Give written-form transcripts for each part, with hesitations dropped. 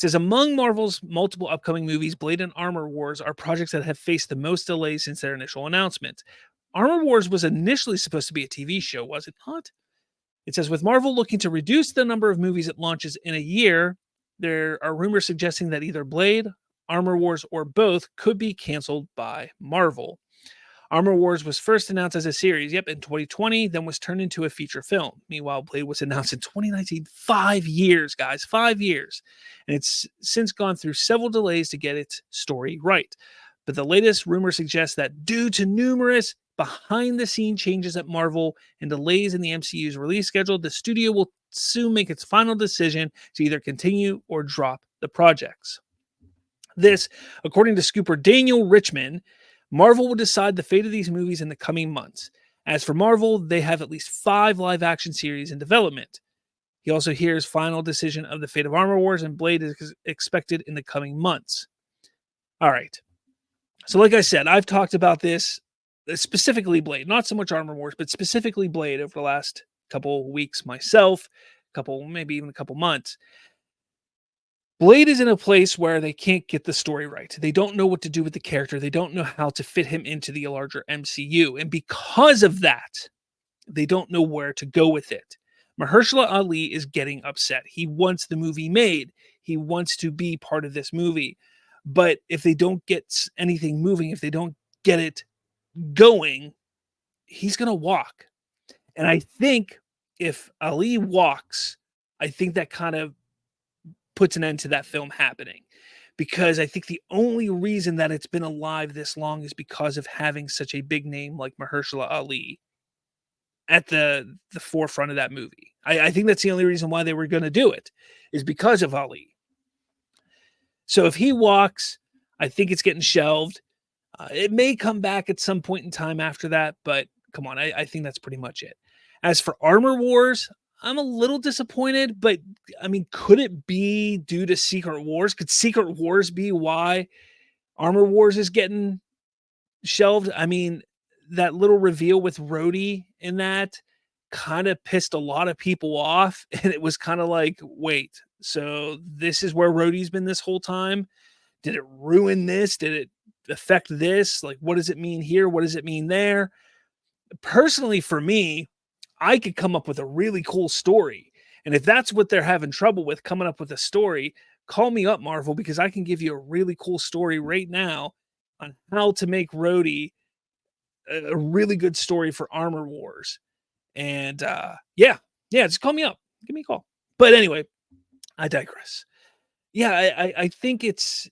says among Marvel's multiple upcoming movies, Blade and Armor Wars are projects that have faced the most delays since their initial announcement. Armor Wars was initially supposed to be a TV show, was it not? It says with Marvel looking to reduce the number of movies it launches in a year, there are rumors suggesting that either Blade, Armor Wars, or both could be canceled by Marvel. Armor Wars was first announced as a series, in 2020, then was turned into a feature film. Meanwhile, Blade was announced in 2019. 5 years, guys, 5 years. And it's since gone through several delays to get its story right. But the latest rumor suggests that due to numerous behind the scene changes at Marvel and delays in the MCU's release schedule, the studio will soon make its final decision to either continue or drop the projects. This, according to scooper Daniel Richman, Marvel will decide the fate of these movies in the coming months. As for Marvel, they have at least 5 live action series in development. He also hears final decision of the fate of Armor Wars and Blade is expected in the coming months. All right. So like I said, I've talked about this, specifically Blade, not so much Armor Wars, but specifically Blade over the last couple weeks myself, maybe even a couple months. Blade is in a place where they can't get the story right. They don't know what to do with the character. They don't know how to fit him into the larger MCU. And because of that, they don't know where to go with it. Mahershala Ali is getting upset. He wants the movie made. He wants to be part of this movie. But if they don't get anything moving, if they don't get it going, he's going to walk. And I think if Ali walks, I think that kind of puts an end to that film happening, because I think the only reason that it's been alive this long is because of having such a big name like Mahershala Ali at the forefront of that movie. I think that's the only reason why they were going to do it, is because of Ali. So if he walks, I think it's getting shelved. It may come back at some point in time after that, but come on, I think that's pretty much it. As for Armor Wars, I'm a little disappointed, but I mean, could it be due to Secret Wars? Could Secret Wars be why Armor Wars is getting shelved? I mean, that little reveal with Rhodey in that kind of pissed a lot of people off. And it was kind of like, wait, so this is where Rhodey's been this whole time? Did it ruin this? Did it affect this? Like, what does it mean here? What does it mean there? Personally, for me, I could come up with a really cool story. And if that's what they're having trouble with, coming up with a story, call me up, Marvel, because I can give you a really cool story right now on how to make Rhodey a really good story for Armor Wars. And just call me up. Give me a call. But anyway, I digress. Yeah, I think it's,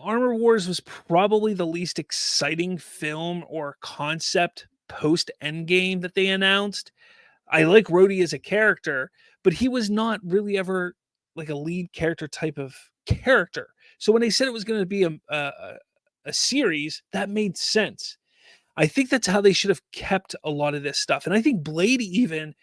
Armor Wars was probably the least exciting film or concept post Endgame that they announced. I like Rhodey as a character, but he was not really ever like a lead character type of character. So when they said it was going to be a series, that made sense. I think that's how they should have kept a lot of this stuff. And I think Blade, even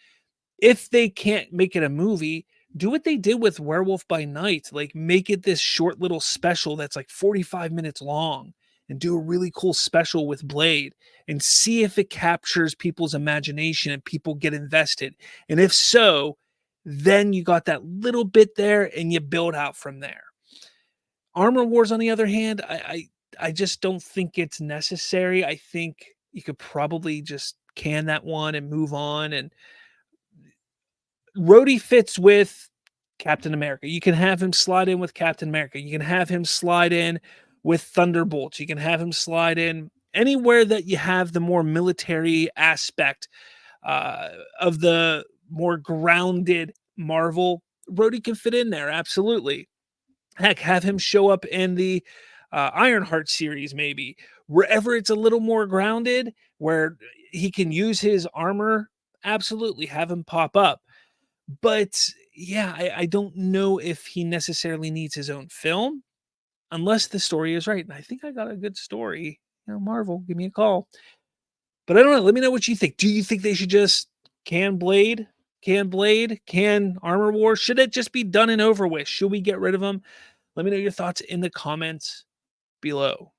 if they can't make it a movie, do what they did with Werewolf by Night. Like, make it this short little special that's like 45 minutes long, and do a really cool special with Blade and see if it captures people's imagination and people get invested. And if so, then you got that little bit there and you build out from there. Armor Wars, on the other hand, I just don't think it's necessary. I think you could probably just can that one and move on. And Rhodey fits with Captain America. You can have him slide in with Captain America. You can have him slide in with Thunderbolts. You can have him slide in anywhere that you have the more military aspect of the more grounded Marvel. Rhodey can fit in there, absolutely. Heck, have him show up in the Ironheart series, maybe. Wherever it's a little more grounded, where he can use his armor, absolutely have him pop up. But yeah, I don't know if he necessarily needs his own film, unless the story is right. And I think I got a good story. Marvel, give me a call. But I don't know. Let me know what you think. Do you think they should just can Blade? Can Armor Wars? Should it just be done and over with? Should we get rid of them? Let me know your thoughts in the comments below.